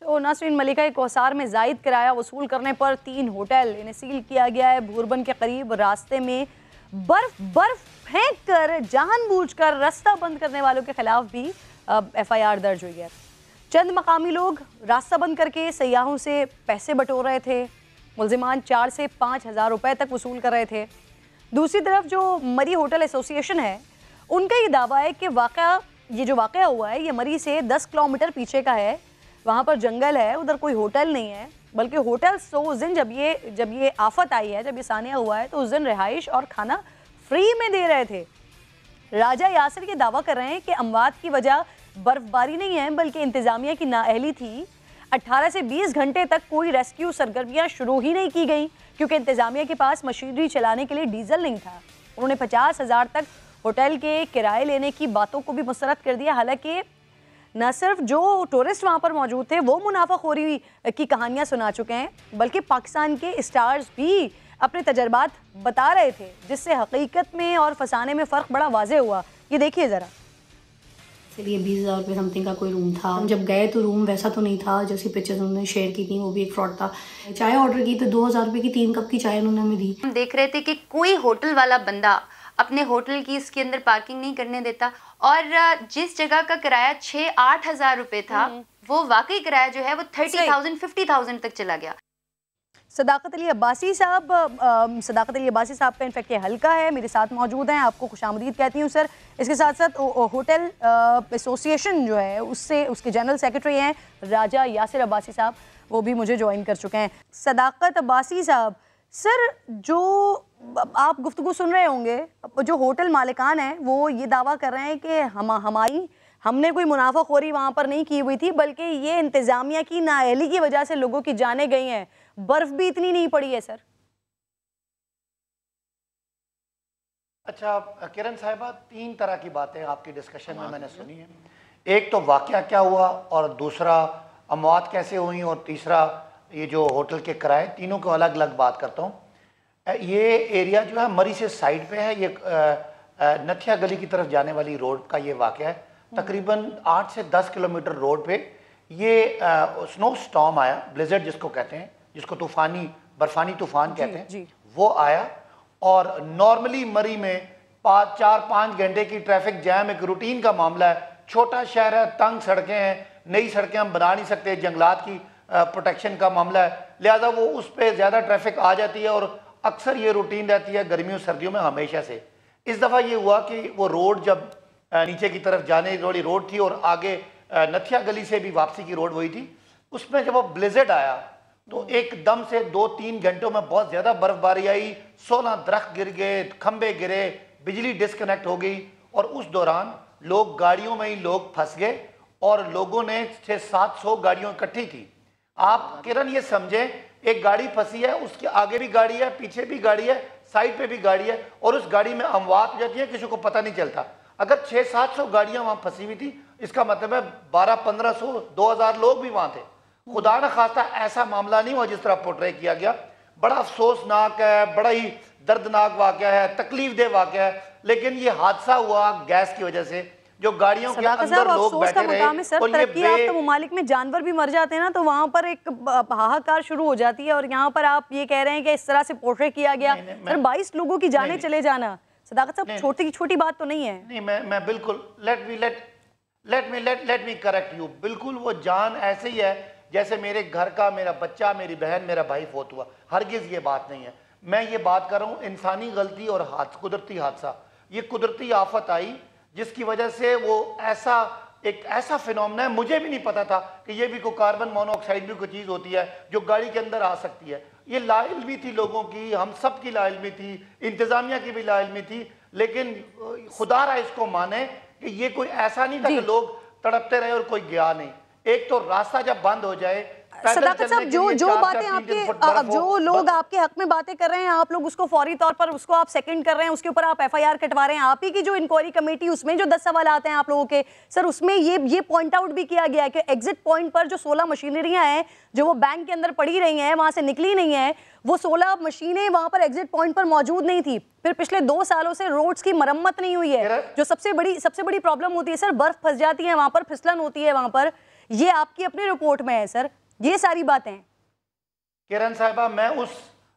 तो नासरीन, मलिका कौसार में जायद किराया वसूल करने पर 3 होटल इन्हें सील किया गया है। भूरबन के करीब रास्ते में बर्फ फेंक कर जानबूझकर रास्ता बंद करने वालों के खिलाफ भी FIR दर्ज हुई है। चंद मकामी लोग रास्ता बंद करके सयाहों से पैसे बटोर रहे थे। मुल्जिमान 4 से 5 हज़ार रुपए तक वसूल कर रहे थे। दूसरी तरफ जो मरी होटल एसोसिएशन है, उनका ये दावा है कि ये जो वाक़या हुआ है ये मरी से 10 किलोमीटर पीछे का है। वहाँ पर जंगल है, उधर कोई होटल नहीं है, बल्कि होटल्स तो उस दिन जब ये आफत आई है, जब ये सानिया हुआ है, तो उस दिन रिहाइश और खाना फ्री में दे रहे थे। राजा यासिर ये दावा कर रहे हैं कि अमवात की वजह बर्फबारी नहीं है, बल्कि इंतज़ामिया की नाअहली थी। 18 से 20 घंटे तक कोई रेस्क्यू सरगर्मियाँ शुरू ही नहीं की गई, क्योंकि इंतज़ामिया के पास मशीनरी चलाने के लिए डीजल नहीं था। उन्होंने 50,000 तक होटल के किराए लेने की बातों को भी मुस्तरद कर दिया। हालांकि न सिर्फ जो टूरिस्ट वहाँ पर मौजूद थे वो मुनाफाखोरी की कहानियाँ सुना चुके हैं, बल्कि पाकिस्तान के स्टार्स भी अपने तजर्बात बता रहे थे, जिससे हकीकत में और फसाने में फ़र्क बड़ा वाज़ेह हुआ। ये देखिए ज़रा। चलिए 20,000 रुपये समथिंग का कोई रूम था। हम जब गए तो रूम वैसा तो नहीं था जैसी पिक्चर्स उन्होंने शेयर की थी, वो भी एक फ्रॉड था। चाय ऑर्डर की तो 2,000 रुपये की 3 कप की चाय उन्होंने हमें दी। हम देख रहे थे कि कोई होटल वाला बंदा अपने होटल की इसके अंदर पार्किंग नहीं करने देता, और जिस जगह का किराया 6-8 हज़ार रुपये था, वो वाकई किराया जो है वो 30,000 50,000 तक चला गया। सदाकत अली अब्बासी साहब का इनफेक्ट ये हल्का है, मेरे साथ मौजूद हैं, आपको खुशामदीद कहती हूँ सर। इसके साथ साथ होटल एसोसिएशन जो है उसके जनरल सेक्रेटरी हैं राजा यासिर अब्बासी साहब, वो भी मुझे ज्वाइन कर चुके हैं। सदाकत अब्बासी साहब, सर जो आप गुफ्तगू सुन रहे होंगे, जो होटल मालिकान हैं वो ये दावा कर रहे हैं कि हमने कोई मुनाफाखोरी वहाँ पर नहीं की हुई थी, बल्कि ये इंतज़ामिया की नाअहली की वजह से लोगों की जानें गई हैं। बर्फ भी इतनी नहीं पड़ी है सर। अच्छा किरण साहिबा, 3 तरह की बातें आपकी डिस्कशन में मैंने सुनी है। एक तो वाक़या क्या हुआ, और दूसरा अमवात कैसे हुई, और तीसरा ये जो होटल के किराए, तीनों को अलग अलग बात करता हूँ। ये एरिया जो है मरी से साइड पे है, ये नथिया गली की तरफ जाने वाली रोड का ये वाक़या है। तकरीबन 8 से 10 किलोमीटर रोड पे ये स्नो स्टॉर्म आया, ब्लिज़र्ड जिसको कहते हैं, जिसको बर्फानी तूफान कहते हैं, वो आया। और नॉर्मली मरी में 4-5 घंटे की ट्रैफिक जैम एक रूटीन का मामला है। छोटा शहर है, तंग सड़कें हैं, नई सड़कें हम बना नहीं सकते, जंगलात की प्रोटेक्शन का मामला है, लिहाजा वो उस पर ज़्यादा ट्रैफिक आ जाती है, और अक्सर ये रूटीन रहती है गर्मियों सर्दियों में हमेशा से। इस दफ़ा ये हुआ कि वो रोड जब नीचे की तरफ जाने वाली रोड थी और आगे नथिया गली से भी वापसी की रोड वही थी, उसमें जब वो ब्लिज़र्ड आया तो एकदम से 2-3 घंटों में बहुत ज़्यादा बर्फबारी आई, 16 दरख्त गिर गए, खंबे गिरे, बिजली डिस्कनेक्ट हो गई, और उस दौरान लोग गाड़ियों में ही लोग फंस गए, और लोगों ने 600-700 गाड़ियों इकट्ठी की। आप किरण ये समझे, एक गाड़ी फंसी है, उसके आगे भी गाड़ी है, पीछे भी गाड़ी है, साइड पे भी गाड़ी है, और उस गाड़ी में अमवात हो जाती है, किसी को पता नहीं चलता। अगर 600-700 गाड़ियां वहां फंसी हुई थी, इसका मतलब है 1200-1500 2000 लोग भी वहां थे। खुदा न खास्ता ऐसा मामला नहीं हुआ जिस तरह पोर्ट्रे किया गया। बड़ा अफसोसनाक है, बड़ा ही दर्दनाक वाकया है, तकलीफ दे वाकया है, लेकिन ये हादसा हुआ गैस की वजह से, जो गाड़ियों के अंदर लोग बैठे रहे। और तरक्की याफ्ता मुमालिक में जानवर भी मर जाते हैं ना, तो वहाँ पर एक हाहाकार शुरू हो जाती है, और यहाँ पर आप ये कह रहे हैं कि इस तरह से पोर्ट्रे किया गया। सर 22 लोगों की जाने चले जाना, सदाकत साहब, छोटी बात तो नहीं है। नहीं, मैं बिल्कुल लेट मी करेक्ट यू। बिल्कुल वो जान ऐसे ही है जैसे मेरे घर का मेरा बच्चा, मेरी बहन, मेरा भाई फोत हुआ। हरगिज़ ये बात नहीं है। मैं ये बात कर रहा हूँ इंसानी गलती और कुदरती हादसा। ये कुदरती आफत आई जिसकी वजह से वो एक ऐसा फिनोमेना है, मुझे भी नहीं पता था कि ये भी कोई कार्बन मोनोऑक्साइड भी कोई चीज़ होती है जो गाड़ी के अंदर आ सकती है। ये लाइल्मी थी लोगों की, हम सब की लाइल्मी थी, इंतज़ामिया की भी लाइल्मी थी, लेकिन खुदा रहा इसको माने कि ये कोई ऐसा नहीं था कि लोग तड़पते रहे और कोई गया नहीं। एक तो रास्ता जब बंद हो जाए, सदाकत साहब, जो बातें आपके जो लोग आपके हक में बातें कर रहे हैं, आप लोग उसको फौरी तौर पर उसको आप सेकंड कर रहे हैं, उसके ऊपर आप FIR कटवा रहे हैं। आप ही की जो इंक्वायरी कमेटी, उसमें जो 10 सवाल आते हैं आप लोगों के, सर उसमें ये पॉइंट आउट भी किया गया है कि एग्जिट पॉइंट पर जो 16 मशीनरियां हैं जो वो बैंक के अंदर पड़ी रही हैं, वहां से निकली नहीं है, वो 16 मशीनें वहां पर एग्जिट पॉइंट पर मौजूद नहीं थी। फिर पिछले 2 सालों से रोड्स की मरम्मत नहीं हुई है, जो सबसे बड़ी प्रॉब्लम होती है सर, बर्फ फंस जाती है वहां पर, फिसलन होती है वहां पर। ये आपकी अपनी रिपोर्ट में है सर, ये सारी बातें। किरण साहिबा,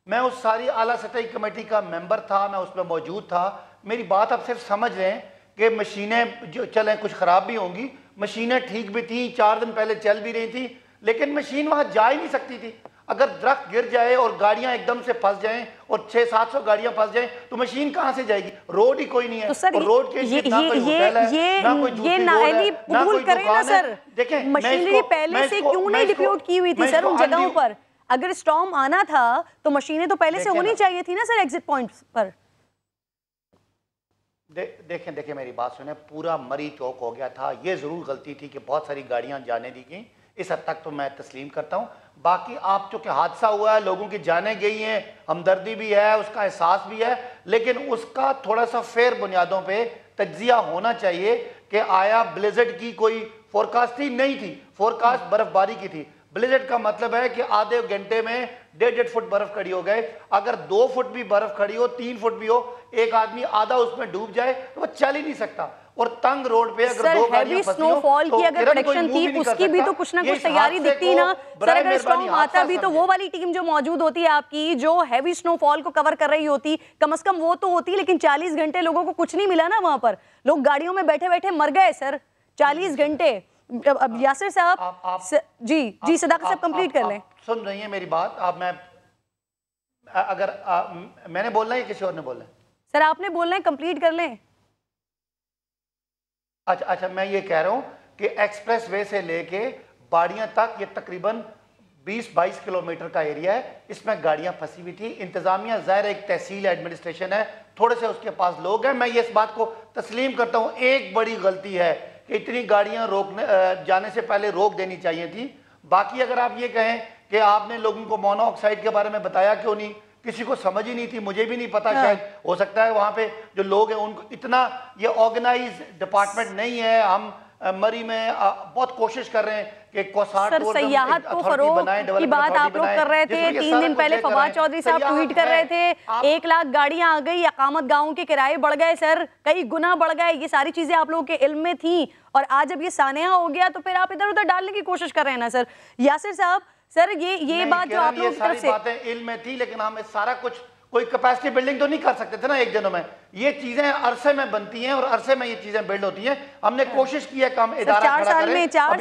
मैं उस सारी आला सतही कमेटी का मेंबर था, मैं उसमें मौजूद था। मेरी बात आप सिर्फ समझ रहे हैं कि मशीनें जो चलें कुछ ख़राब भी होंगी, मशीनें ठीक भी थी, 4 दिन पहले चल भी रही थी, लेकिन मशीन वहाँ जा ही नहीं सकती थी। अगर दरख्त गिर जाए और गाड़ियां एकदम से फंस जाएं और 600-700 गाड़ियां फंस जाएं तो मशीन कहां से जाएगी? रोड ही कोई नहीं है। तो सर और रोड के ना कोई होटल है, ना कोई दूसरी रोड है, ना कोई दुकान है। देखें, मशीनरी पहले से क्यों नहीं डिप्यूट की हुई थी सर उन जगहों पर? अगर स्टॉर्म आना था तो मशीनें तो पहले से होनी चाहिए थी ना सर एग्जिट पॉइंट्स पर। देखें मेरी बात सुने, पूरा मरी चौक हो गया था। ये जरूर गलती थी कि बहुत सारी गाड़ियां जाने दी गई, इस हद तक तो मैं तस्लीम करता हूं। बाकी आप चूंकि हादसा हुआ है, लोगों की जानें गई हैं, हमदर्दी भी है, उसका एहसास भी है, लेकिन उसका थोड़ा सा फेयर बुनियादों पे तज्जिया होना चाहिए कि आया ब्लिज़र्ड की कोई फोरकास्ट थी? नहीं थी, फोरकास्ट बर्फबारी की थी। ब्लिज़र्ड का मतलब है कि आधे घंटे में 1.5 फुट बर्फ खड़ी हो गए। अगर 2 फुट भी बर्फ खड़ी हो, 3 फुट भी हो, एक आदमी आधा उसमें डूब जाए तो वो चल ही नहीं सकता। और तंग रोड पे अगर दो गाड़ियां फंसी हो, स्नोफॉल तो की अगर प्रेडिक्शन थी उसकी भी तो कुछ ना कुछ तैयारी दिखती ना सर। अगर स्टॉर्म आता भी तो वो वाली टीम जो मौजूद होती है आपकी, जो हैवी स्नोफॉल को कवर कर रही होती, कम से कम वो तो होती। लेकिन 40 घंटे लोगों को कुछ नहीं मिला ना वहां पर, लोग गाड़ियों में बैठे बैठे मर गए सर 40 घंटे। अब यासिर साहब जी सदाकत साहब कंप्लीट कर लें। सुन रही है मेरी बात? आप मैं अगर मैंने बोलना है या किसी और ने बोलना है? सर आपने बोलना है, कंप्लीट कर लें। अच्छा, मैं ये कह रहा हूं कि एक्सप्रेस वे से लेके बाड़ियां तक ये तकरीबन 20-22 किलोमीटर का एरिया है, इसमें गाड़ियां फंसी हुई थी। इंतजामिया ज़ाहिर एक तहसील एडमिनिस्ट्रेशन है, थोड़े से उसके पास लोग हैं, मैं ये इस बात को तस्लीम करता हूं। एक बड़ी गलती है कि इतनी गाड़ियां रोकने जाने से पहले रोक देनी चाहिए थी। बाकी अगर आप ये कहें कि आपने लोगों को मोनोऑक्साइड के बारे में बताया क्यों नहीं, किसी को समझ ही नहीं थी, मुझे भी नहीं पता। शायद हो सकता है वहाँ पे जो लोग हैं उनको इतना ये ऑर्गेनाइज डिपार्टमेंट नहीं है। हम मरी में बहुत कोशिश कर रहे हैं कि सर सयाहत को फरोग की बात आप लोग कर रहे थे। 3 दिन पहले फवाद चौधरी साहब ट्वीट कर रहे थे 1 लाख गाड़ियां आ गई, अकामत गाँव के किराए बढ़ गए सर, कई गुना बढ़ गए। ये सारी चीजें आप लोगों के इल्म में थी और आज जब ये सानेहा हो गया तो फिर आप इधर उधर डालने की कोशिश कर रहे हैं ना सर। यासिर साहब सर ये बात जो आप लोगों की तरफ से बातें इल्म में थी, लेकिन हम सारा कुछ कोई कैपेसिटी बिल्डिंग तो नहीं कर सकते थे ना एक दिनों में। ये चीजें अरसे में बनती हैं और अरसे में ये चीजें बिल्ड होती हैं। हमने कोशिश की है कम इदारा 4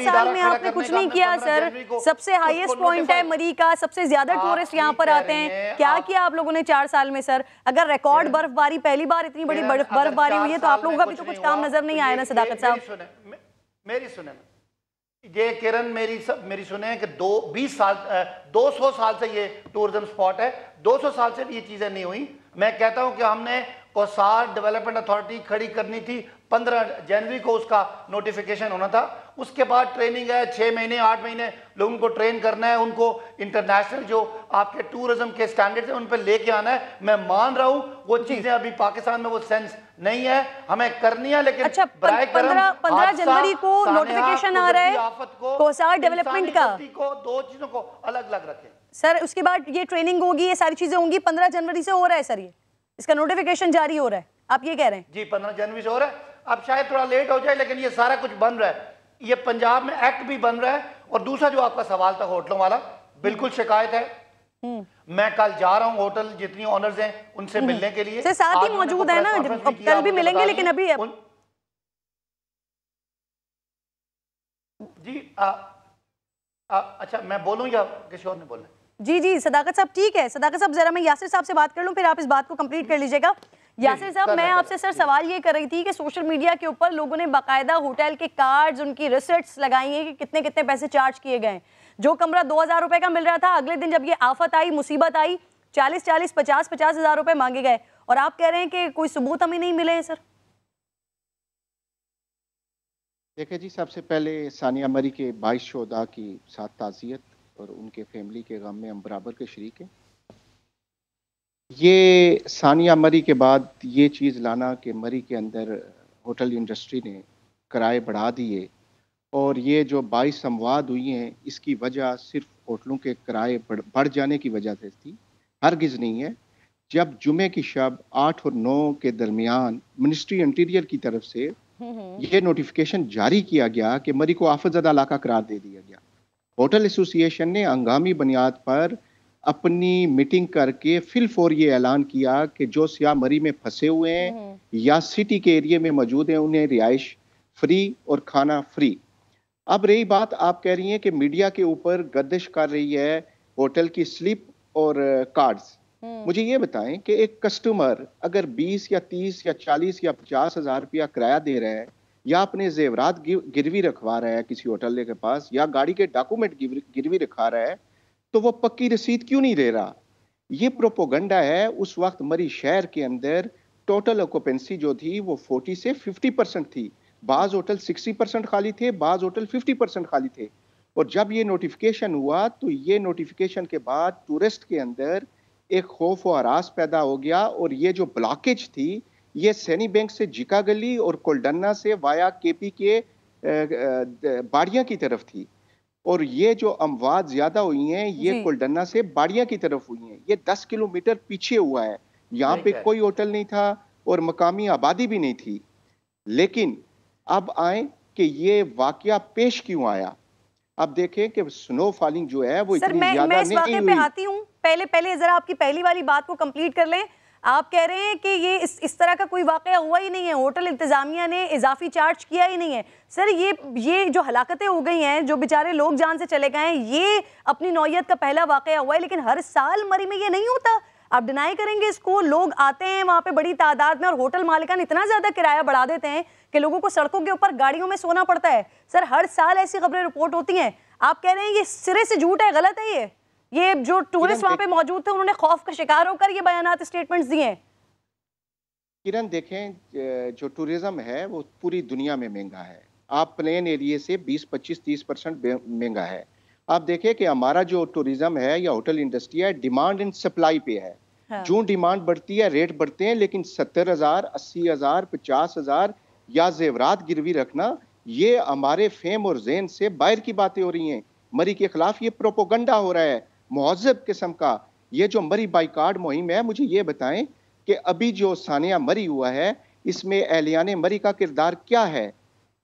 साल में आपने कुछ नहीं किया सर। सबसे हाईएस्ट पॉइंट है मरी का, सबसे ज्यादा टूरिस्ट यहाँ पर आते हैं। क्या किया आप लोगों ने 4 साल में सर? अगर रिकॉर्ड बर्फबारी, पहली बार इतनी बड़ी बर्फबारी हुई है तो आप लोगों का भी तो कुछ काम नजर नहीं आया ना सदाकत साहब? मेरी सुने ये किरण, मेरी सुने कि 200 साल से ये टूरिज्म स्पॉट है, 200 साल से भी ये चीजें नहीं हुई। मैं कहता हूं कि हमने कोसार डेवलपमेंट अथॉरिटी खड़ी करनी थी, 15 जनवरी को उसका नोटिफिकेशन होना था। उसके बाद ट्रेनिंग है, 6 महीने 8 महीने लोगों को ट्रेन करना है, उनको इंटरनेशनल जो आपके टूरिज्म के स्टैंडर्ड्स हैं उन पर लेके आना है। मैं मान रहा हूं वो चीजें अभी पाकिस्तान में वो सेंस नहीं है, हमें करनी है। लेकिन अच्छा, 15 जनवरी को नोटिफिकेशन आ रहा है कोसार डेवलपमेंट का, 2 चीजों को अलग अलग रखें सर। उसके बाद ये ट्रेनिंग होगी, ये सारी चीजें होंगी, 15 जनवरी से हो रहा है सर, ये इसका नोटिफिकेशन जारी हो रहा है, आप ये कह रहे हैं? जी 15 जनवरी से हो रहा है। अब शायद थोड़ा लेट हो जाए, लेकिन ये सारा कुछ बन रहा है। ये पंजाब में एक्ट भी बन रहा है। और दूसरा जो आपका सवाल था होटलों वाला, बिल्कुल शिकायत है। मैं कल जा रहा हूं होटल जितनी ऑनर्स हैं उनसे मिलने के लिए, साथ ही मौजूद है ना, कल भी मिलेंगे। लेकिन अभी जी अच्छा मैं बोलूं या किसी और ने बोलना? जी सदाकत साहब ठीक है। सदाकत साहब जरा मैं यासिर साहब से बात कर लूं, फिर आप इस बात को कंप्लीट कर लीजिएगा। यासिर साहब मैं आपसे सर सवाल ये कर रही थी कि सोशल मीडिया के ऊपर लोगों ने बाकायदा होटल के कार्ड्स, उनकी रिसिप्ट्स लगाई हैं कि कितने कितने पैसे चार्ज किए गए। जो कमरा 2000 रुपए का मिल रहा था, अगले दिन जब ये आफत आई, मुसीबत आई, 40-40, 50-50 हज़ार रुपए मांगे गए और आप कह रहे हैं कि कोई सबूत हमें नहीं मिले हैं सर। देखिए जी, सबसे पहले सानिया मरी के 22 शोधा की साथ ताज़ियत और उनके फैमिली के गम में हम बराबर के शरीक हैं। ये सानिया मरी के बाद ये चीज़ लाना कि मरी के अंदर होटल इंडस्ट्री ने किराए बढ़ा दिए और ये जो 22 अमवात हुई हैं, इसकी वजह सिर्फ होटलों के किराए बढ़ जाने की वजह से थी, हरगिज़ नहीं है। जब जुमे की शब 8 और 9 के दरमियान मिनिस्ट्री इंटीरियर की तरफ से ये नोटिफिकेशन जारी किया गया कि मरी को आफतज़दा इलाका करार दे दिया गया। होटल एसोसिएशन ने हंगामी बुनियाद पर अपनी मीटिंग करके फिलफौर ये ऐलान किया कि जो सियाह मरी में फंसे हुए हैं या सिटी के एरिया में मौजूद हैं उन्हें रिहाइश फ्री और खाना फ्री। अब रही बात, आप कह रही हैं कि मीडिया के ऊपर गर्दिश कर रही है होटल की स्लिप और कार्ड्स। मुझे ये बताएं कि एक कस्टमर अगर 20 या 30 या 40 या 50 हज़ार रुपया किराया दे रहा है या अपने जेवरात गिरवी रखवा रहा है किसी होटल के पास या गाड़ी के डॉक्यूमेंट गिरवी रखवा रहा है, तो वो पक्की रसीद क्यों नहीं दे रहा? ये प्रोपोगंडा है। उस वक्त मरी शहर के अंदर टोटल ऑक्यूपेंसी जो थी वो 40 से 50% थी। बाज होटल 60% खाली थे, बाज होटल 50% खाली थे। और जब ये नोटिफिकेशन हुआ तो ये नोटिफिकेशन के बाद टूरिस्ट के अंदर एक खौफ और हरास पैदा हो गया और ये जो ब्लॉकेज थी ये सैनी बैंक से जिका गली और कोल्डन्ना से वाया केपी के बाड़ियां की तरफ थी। और ये जो अमवात ज्यादा हुई हैं ये कोल्डन्ना से बाड़ियां की तरफ हुई हैं। ये 10 किलोमीटर पीछे हुआ है। यहाँ पे कोई होटल नहीं था और मकामी आबादी भी नहीं थी। लेकिन अब आए कि ये वाकया पेश क्यों आया। अब देखें कि स्नो फॉलिंग जो है वो इतनी ज्यादा नहीं हुई। पे आती हूँ, पहले जरा आपकी पहली वाली बात को कंप्लीट कर लें। आप कह रहे हैं कि ये इस तरह का कोई वाकया हुआ ही नहीं है, होटल इंतजामिया ने इजाफी चार्ज किया ही नहीं है। सर ये जो हलाकतें हो गई हैं, जो बेचारे लोग जान से चले गए हैं, ये अपनी नौयत का पहला वाकया हुआ है। लेकिन हर साल मरी में ये नहीं होता। आप डिनाई करेंगे इसको? लोग आते हैं वहाँ पे बड़ी तादाद में और होटल मालिकान इतना ज्यादा किराया बढ़ा देते हैं कि लोगों को सड़कों के ऊपर गाड़ियों में सोना पड़ता है। सर हर साल ऐसी खबरें रिपोर्ट होती हैं। आप कह रहे हैं ये सिरे से झूठ है, गलत है। ये जो टूरिस्ट वहां पे मौजूद थे उन्होंने खौफ का शिकार होकर ये बयानात स्टेटमेंट्स दिए हैं। किरण देखें, जो टूरिज्म है वो पूरी दुनिया में महंगा है। आप प्लेन एरिया से 20-25-30% महंगा है। आप देखें कि हमारा जो टूरिज्म है या होटल इंडस्ट्री है डिमांड एंड सप्लाई पे है। हाँ। जो डिमांड बढ़ती है रेट बढ़ते हैं, लेकिन 70,000, 80,000, 50,000 या जेवरात गिरवी रखना ये हमारे फेम और ज़हन से बाहर की बातें हो रही हैं। मरी के खिलाफ ये प्रोपोगंडा हो रहा है मुहज़्ज़ब किस्म का। ये जो मरी बाइकाट मुहिम है, मुझे ये बताएं कि अभी जो सानिया मरी हुआ है इसमें एहलियाने मरी का किरदार क्या है,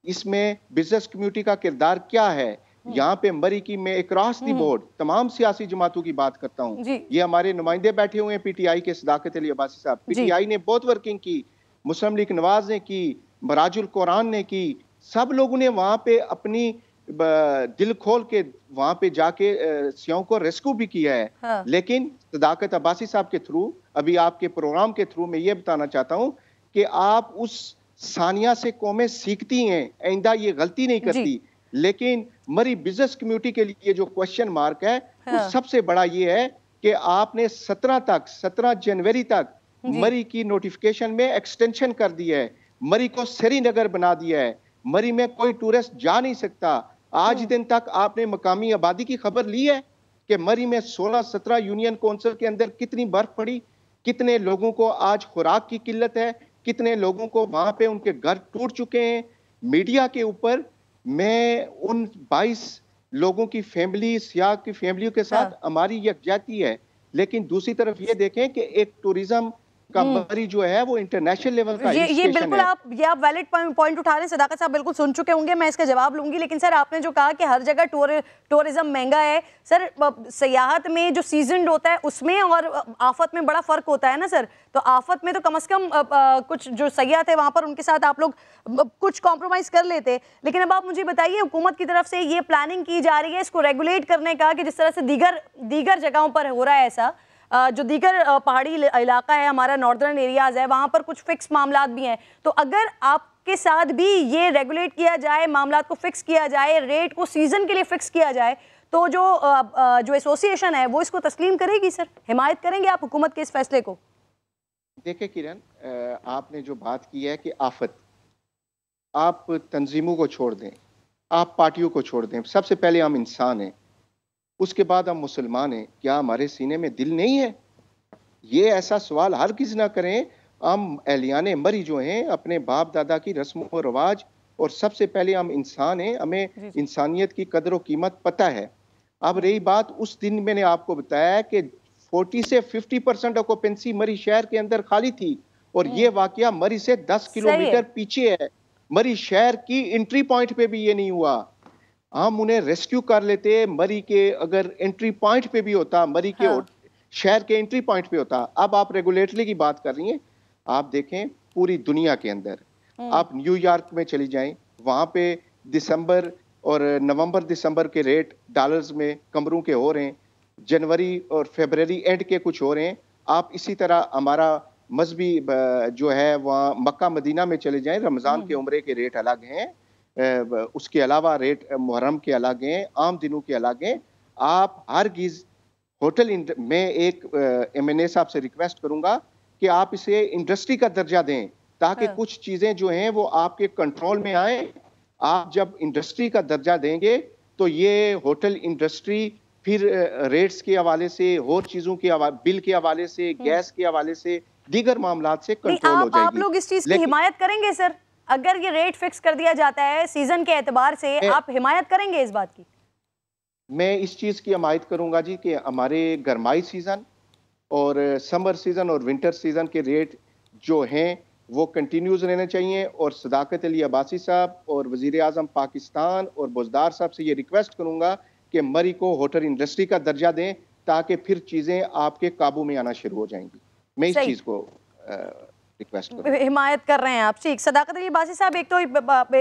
इसमें बिजनेस कम्युनिटी का किरदार क्या है। यहाँ पे मरी की मैं अक्रॉस दी बोर्ड तमाम सियासी जमातों की बात करता हूँ। ये हमारे नुमाइंदे बैठे हुए हैं पीटीआई के, सदाकत अली अब्बासी साहब, पीटीआई ने बहुत वर्किंग की, मुस्लिम लीग नवाज ने की, मराजुल कुरान ने की, सब लोगों ने वहाँ पे अपनी दिल खोल के वहां पे जाके सियाओं को रेस्क्यू भी किया है। हाँ। लेकिन सदाकत अब्बासी साहब के थ्रू, अभी आपके प्रोग्राम के थ्रू मैं ये बताना चाहता हूं कि आप उस सानिया से कौमें सीखती हैं, आइंदा ये गलती नहीं करती। लेकिन मरी बिजनेस कम्युनिटी के लिए जो क्वेश्चन मार्क है हाँ। वो सबसे बड़ा ये है कि आपने 17 जनवरी तक मरी की नोटिफिकेशन में एक्सटेंशन कर दिया है। मरी को श्रीनगर बना दिया है। मरी में कोई टूरिस्ट जा नहीं सकता। आज दिन तक आपने मकामी आबादी की खबर ली है कि मरी में 16-17 यूनियन काउंसिल के अंदर कितनी बर्फ पड़ी, कितने लोगों को आज खुराक की किल्लत है, कितने लोगों को वहां पे उनके घर टूट चुके हैं। मीडिया के ऊपर मैं उन 22 लोगों की फैमिली, सियाह की फैमिलियों के साथ हमारी यकजहती है। लेकिन दूसरी तरफ ये देखें कि एक टूरिज्म का मरी जो है वो इंटरनेशनल लेवल का ये बिल्कुल आप वैलिड पॉइंट उठा रहे हैं। सदाकत साहब बिल्कुल सुन चुके होंगे, मैं इसका जवाब लूंगी। लेकिन सर आपने जो कहा कि हर जगह टूरिज्म महंगा है, सर सियाहत में जो सीजन होता है उसमें और आफत में बड़ा फर्क होता है ना सर। तो आफत में तो कम से कम कुछ जो सयाह थे वहां पर उनके साथ आप लोग कुछ कॉम्प्रोमाइज कर लेते। लेकिन अब आप मुझे बताइए, हुकूमत की तरफ से ये प्लानिंग की जा रही है इसको रेगुलेट करने का कि जिस तरह से दीगर जगहों पर हो रहा है ऐसा, जो दीगर पहाड़ी इलाका है हमारा, नॉर्दर्न एरियाज है, वहाँ पर कुछ फिक्स मामलात भी हैं। तो अगर आपके साथ भी ये रेगुलेट किया जाए, मामलात को फिक्स किया जाए, रेट को सीजन के लिए फिक्स किया जाए, तो जो एसोसिएशन है वो इसको तस्लीम करेगी सर? हिमायत करेंगे आप हुकूमत के इस फैसले को? देखिए किरण, आपने जो बात की है कि आफत, आप तंजीमों को छोड़ दें, आप पार्टियों को छोड़ दें, सबसे पहले हम इंसान हैं, उसके बाद हम मुसलमान हैं। क्या हमारे सीने में दिल नहीं है? ये ऐसा सवाल हर किसी ना करें। हम एहलियाने मरी जो हैं अपने बाप दादा की रस्म व रवाज, और सबसे पहले हम इंसान हैं, हमें इंसानियत की कदर व कीमत पता है। अब रही बात, उस दिन मैंने आपको बताया कि 40 से 50% ऑक्यूपेंसी मरी शहर के अंदर खाली थी, और ये वाकया मरी से 10 किलोमीटर पीछे है। मरी शहर की एंट्री पॉइंट पे भी ये नहीं हुआ। हम उन्हें रेस्क्यू कर लेते, मरी के अगर एंट्री पॉइंट पे भी होता, मरी के शहर के एंट्री पॉइंट पे होता। अब आप रेगुलेटरी की बात कर रही हैं, आप देखें पूरी दुनिया के अंदर, आप न्यूयॉर्क में चली जाएं, वहां पे दिसंबर और नवंबर दिसंबर के रेट डॉलर्स में कमरों के हो रहे हैं, जनवरी और फरवरी एंड के कुछ हो रहे हैं। आप इसी तरह हमारा मजहबी जो है वहाँ मक्का मदीना में चले जाएं, रमज़ान के उम्रे के रेट अलग हैं, उसके अलावा रेट मुहर्रम के अलग हैं, आम दिनों के अलग हैं। आप हरगिज़ होटल में एक MNA साहब से रिक्वेस्ट करूंगा कि आप इसे इंडस्ट्री का दर्जा दें, ताकि कुछ चीज़ें जो हैं वो आपके कंट्रोल में आए। आप जब इंडस्ट्री का दर्जा देंगे तो ये होटल इंडस्ट्री फिर रेट्स के हवाले से, और चीज़ों के बिल के हवाले से, गैस के हवाले से, दीगर मामलात से कंट्रोल हो जाएगी। आप लोग इस चीज़ की हिमायत करेंगे सर? अगर ये रेट फिक्स कर दिया जाता है सीजन के एतबार से, आप हिमायत करेंगे इस बात की? मैं इस चीज़ की हिमायत करूंगा जी कि हमारे गरमाई सीज़न और समर सीज़न और विंटर सीज़न के रेट जो हैं वो कंटिन्यूज रहने चाहिए। और सदाकत अली अब्बासी साहब और वज़ीर आज़म पाकिस्तान और बुज़दार साहब से ये रिक्वेस्ट करूंगा कि मरी को होटल इंडस्ट्री का दर्जा दें, ताकि फिर चीज़ें आपके काबू में आना शुरू हो जाएंगी। मैं इस चीज़ को रिक्वेस्ट करूंगा। हिमायत कर रहे हैं आप? ठीक, सदाकत अली अब्बासी साहब एक तो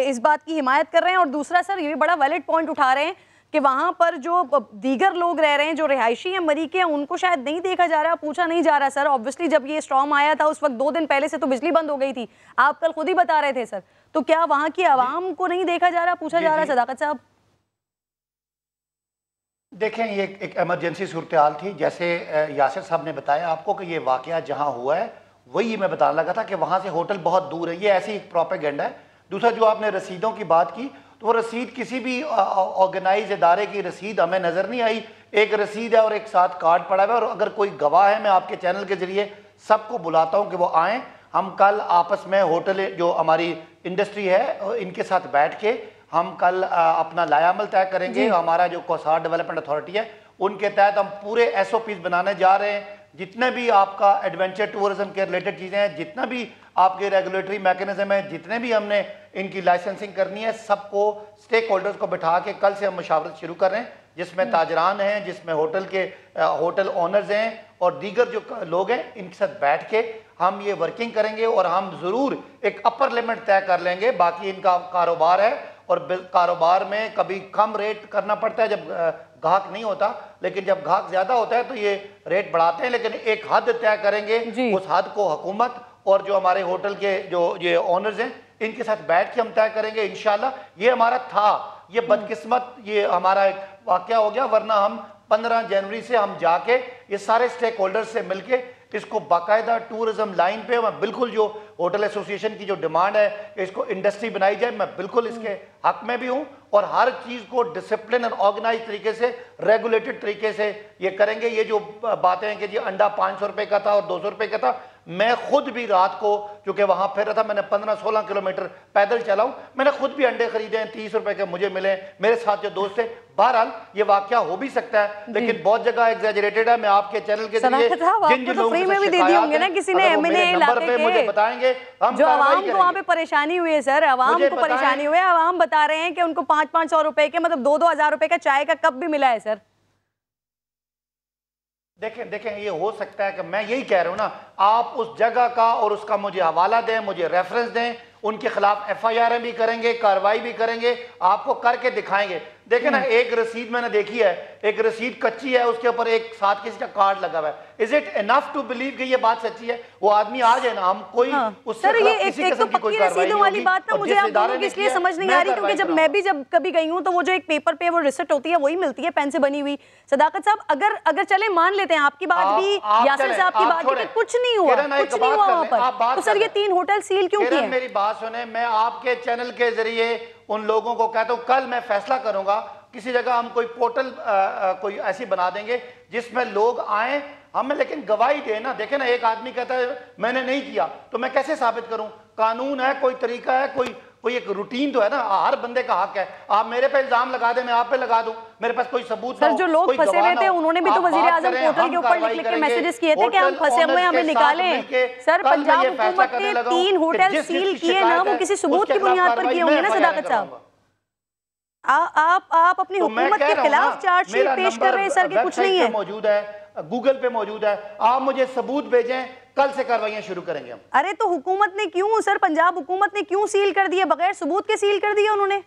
इस बात की हिमायत कर रहे हैं, और दूसरा सर ये भी बड़ा वैलिड पॉइंट उठा रहे हैं कि वहाँ पर जो दीगर लोग रह रहे हैं, जो रिहायशी हैं मरी के, उनको शायद नहीं देखा जा रहा, पूछा नहीं जा रहा। सर ऑब्वियसली जब ये स्टॉर्म आया था उस वक्त 2 दिन पहले से तो बिजली बंद हो गई थी, आप कल खुद ही बता रहे थे सर। तो क्या वहाँ की आवाम को नहीं देखा जा रहा, पूछा जा रहा? सदाकत साहब देखें, ये एक इमरजेंसी सूरत हाल थी, जैसे यासिर साहब ने बताया आपको कि ये वाकया जहाँ हुआ है वही मैं बताने लगा था कि वहाँ से होटल बहुत दूर है। ये ऐसी एक प्रोपेगेंडा है। दूसरा, जो आपने रसीदों की बात की, तो वो रसीद किसी भी ऑर्गेनाइज इदारे की रसीद हमें नज़र नहीं आई। एक रसीद है और एक साथ कार्ड पड़ा हुआ है, और अगर कोई गवाह है, मैं आपके चैनल के जरिए सबको बुलाता हूँ कि वो आएँ। हम कल आपस में होटल जो हमारी इंडस्ट्री है इनके साथ बैठ के हम कल अपना लायामल तय करेंगे। हमारा जो कोसार डेवलपमेंट अथॉरिटी है उनके तहत हम पूरे SOPs बनाने जा रहे हैं। जितने भी आपका एडवेंचर टूरिज्म के रिलेटेड चीज़ें हैं, जितना भी आपके रेगुलेटरी मैकेनिज्म है, जितने भी हमने इनकी लाइसेंसिंग करनी है, सबको स्टेक होल्डर्स को बिठा के कल से हम मशावरत शुरू कर रहे हैं, जिसमें ताजरान हैं, जिसमें होटल ओनर्स हैं और दीगर जो लोग हैं, इनके साथ बैठ के हम ये वर्किंग करेंगे। और हम ज़रूर एक अपर लिमिट तय कर लेंगे। बाकी इनका कारोबार है और कारोबार में कभी कम रेट करना पड़ता है जब ग्राहक नहीं होता, लेकिन जब ग्राहक ज़्यादा होता है तो ये रेट बढ़ाते हैं। लेकिन एक हद तय करेंगे, उस हद को हुकूमत और जो हमारे होटल के जो ये ओनर्स हैं इनके साथ बैठ के हम तय करेंगे इंशाल्लाह। ये हमारा था, ये बदकिस्मत ये हमारा एक वाकया हो गया, वरना हम 15 जनवरी से हम जाके ये सारे स्टेक होल्डर्स से मिलके इसको बाकायदा टूरिज्म लाइन पे, मैं बिल्कुल जो होटल एसोसिएशन की जो डिमांड है कि इसको इंडस्ट्री बनाई जाए, मैं बिल्कुल इसके हक में भी हूं। और हर चीज़ को डिसिप्लिन और ऑर्गेनाइज तरीके से, रेगुलेटेड तरीके से ये करेंगे। ये जो बातें हैं कि जी अंडा 500 रुपये का था और 200 रुपये का था, मैं खुद भी रात को चूंकि वहां फिर रहा था, मैंने 15-16 किलोमीटर पैदल चला हूं, मैंने खुद भी अंडे खरीदे हैं, 30 रुपए के मुझे मिले, मेरे साथ जो दोस्त थे। बहरहाल ये वाकया हो भी सकता है, लेकिन बहुत जगह एग्जैजरेटेड है। मैं आपके चैनल के जरिए जिन लोगों फ्री में भी दे दिए होंगे ना किसी ने MNA इलाके के, मुझे बताएंगे, हम जो आवाम को वहाँ पे परेशानी हुई है सर, आवाम को परेशानी हुई है। आवाम बता रहे हैं कि उनको 500-500 रुपए के, मतलब 2-2 हज़ार रुपए का चाय का कप भी मिला है सर। देखें ये हो सकता है कि मैं यही कह रहा हूं ना, आप उस जगह का और उसका मुझे हवाला दें, मुझे रेफरेंस दें, उनके खिलाफ FIR भी करेंगे, कार्रवाई भी करेंगे, आपको करके दिखाएंगे। देखें ना, एक रसीद मैंने देखी है, एक रसीद कच्ची है, उसके ऊपर एक साथ किसी का कार्ड लगा हुआ है। Is it enough to believe कि ये बात सच्ची है? वो आदमी आ जाए ना, हम कोई उससे सर, ये एक तो पक्की रसीदों वाली बात ना मुझे आप दोनों की इसलिए समझ नहीं आ रही, क्योंकि जब मैं भी जब कभी गई हूँ तो वो जो एक पेपर पे वो रिसिप्ट होती है वही मिलती है, पेन से बनी हुई। सदाकत साहब, अगर चले मान लेते हैं आपकी बात भी, यासिर साहब की बात भी, कुछ नहीं हुआ वहाँ पर, तो सर ये 3 होटल सील क्यों किए? मेरी बात सुने, मैं आपके चैनल के जरिए उन लोगों को कहता हूं, कल मैं फैसला करूंगा, किसी जगह हम कोई पोर्टल कोई ऐसी बना देंगे जिसमें लोग आए, हमें लेकिन गवाही दे ना। देखे ना, एक आदमी कहता है मैंने नहीं किया, तो मैं कैसे साबित करूं? कानून है, कोई तरीका है, कोई कोई एक रूटीन तो है ना, हर बंदे का हक है। आप मेरे पे इल्जाम लगा दे, मैं आप पे लगा दूं, मेरे पास कोई सबूत सर जो लोग फंसे हुए थे उन्होंने भी तो वजीर आजम पोर्टल के ऊपर लिख के मैसेजेस किए थे कि हम फंसे हुए हैं, हमें निकालें। सर पंजाब हुकूमत ने 3 होटल सील किए ना, वो किसी सबूत की बुनियाद पर किए होंगे ना सदाकत साहब। आप अपनी हुकूमत के खिलाफ चार्जशीट पेश कर रहे हैं सर, कि कुछ नहीं है। मौजूद है, गूगल पे मौजूद है, आप मुझे सबूत भेजें, कल से कार्रवाइयां शुरू करेंगे हम। अरे तो हुकूमत ने क्यों सर, पंजाब हुकूमत ने क्यों सील कर दिए, बगैर सबूत के सील कर दिए उन्होंने?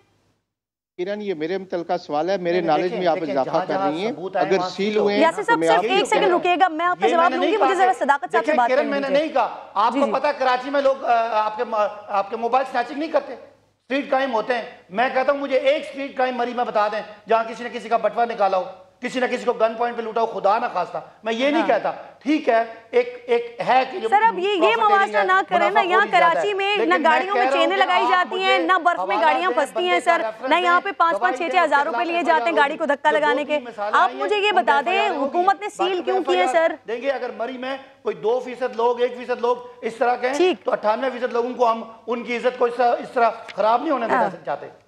किरण ये मेरे मुतल्लिका सवाल है, मेरे नॉलेज में आप इजाफा कर रही हैं। अगर सील हुए हैं यासिर साहब सिर्फ एक सेकंड रुकिएगा, मैं आपका जवाब दूंगी, मुझे जरा सदाकत साहब से बात करनी है। मैंने नहीं कहा, आपको पता कराची में लोग आपके मोबाइल स्नैचिंग नहीं करते, स्ट्रीट क्राइम होते हैं। मैं कहता हूं मुझे एक स्ट्रीट क्राइम मरी में बता दें जहां किसी ने किसी का बटवा निकाला हो, किसी ने किसी को गन पॉइंट पे लूटा हो, खुदा ना खास्ता। मैं ये नहीं कहता, ठीक है, एक है कि सर अब ये मुआवजा ना करें ना, यहाँ कराची में ना गाड़ियों में चेनें लगाई जाती हैं, ना बर्फ में गाड़ियां फंसती हैं सर, ना यहाँ पे 5-5, 6-6 हज़ार रुपए लिए जाते हैं गाड़ी को धक्का लगाने के। आप मुझे ये बता दें हुकूमत ने सील क्यों किए सर? देंगे अगर मरी में कोई 2% लोग, 1% लोग इस तरह के हैं, तो 98% लोगों को हम उनकी इज्जत को इस तरह खराब नहीं होने देना चाहते।